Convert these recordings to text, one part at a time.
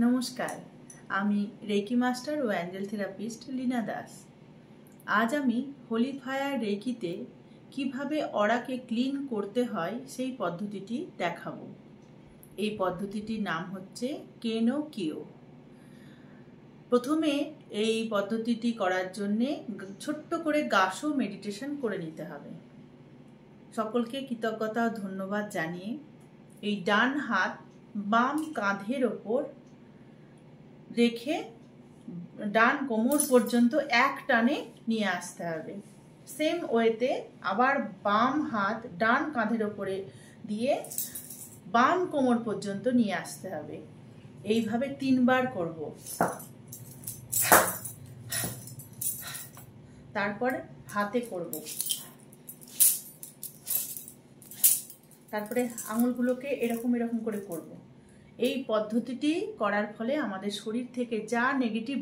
নমস্কার, আমি reiki master ও Angel therapist Leena Das. আজ আমি হোলি ফায়ার রেকিতে কিভাবে অরাকে ক্লিন করতে হয় সেই পদ্ধতিটি দেখাবো। এই পদ্ধতিটির নাম হচ্ছে কেনো কিও। প্রথমে এই পদ্ধতিটি করার জন্যে ছোট্ট করে গাসো মেডিটেশন করে নিতে হবে। সকলকে কৃতজ্ঞতা ও ধন্যবাদ জানিয়ে এই ডান হাত বাম কাঁধের ওপর রেখে ডান কোমর পর্যন্ত এক টানে নিয়ে আসতে হবে। সেম ওয়েতে আবার বাম হাত ডান কাঁধের ওপরে দিয়ে বাম কোমর পর্যন্ত নিয়ে আসতে হবে। এইভাবে 3 বার করব। তারপর হাতে করব। তারপরে আঙুলগুলোকে এরকম এরকম করে করব। এই পদ্ধতিটি করার ফলে আমাদের শরীর থেকে যা নেগেটিভ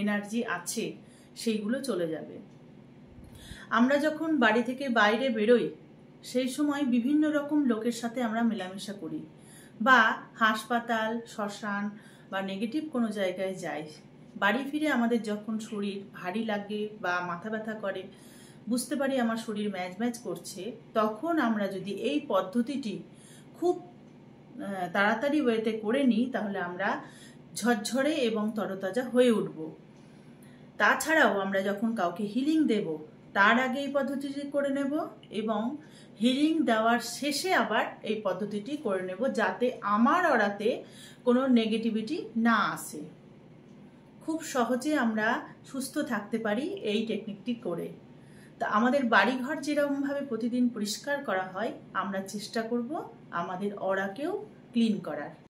এনার্জি আছে সেইগুলো চলে যাবে। আমরা যখন বাড়ি থেকে বাইরে বেরোই সেই সময় বিভিন্ন রকম লোকের সাথে আমরা মেলামেশা করি, বা হাসপাতাল, শ্মশান বা নেগেটিভ কোনো জায়গায় যাই। বাড়ি ফিরে আমাদের যখন শরীর ভারী লাগে বা মাথা ব্যথা করে, বুঝতে পারি আমার শরীর ম্যাজ ম্যাজ করছে, তখন আমরা যদি এই পদ্ধতিটি খুব তাড়াতাড়ি ওয়েতে করে নিই তাহলে আমরা ঝরঝরে এবং তরতাজা হয়ে উঠব। তাছাড়াও আমরা যখন কাউকে হিলিং দেব তার আগে এই পদ্ধতিটি করে নেব, এবং হিলিং দেওয়ার শেষে আবার এই পদ্ধতিটি করে নেব, যাতে আমার অরাতে কোনো নেগেটিভিটি না আসে। খুব সহজে আমরা সুস্থ থাকতে পারি এই টেকনিকটি করে। তা আমাদের বাড়িঘর যেরকমভাবে প্রতিদিন পরিষ্কার করা হয়, আমরা চেষ্টা করব আমাদের অরাকেও ক্লিন করার।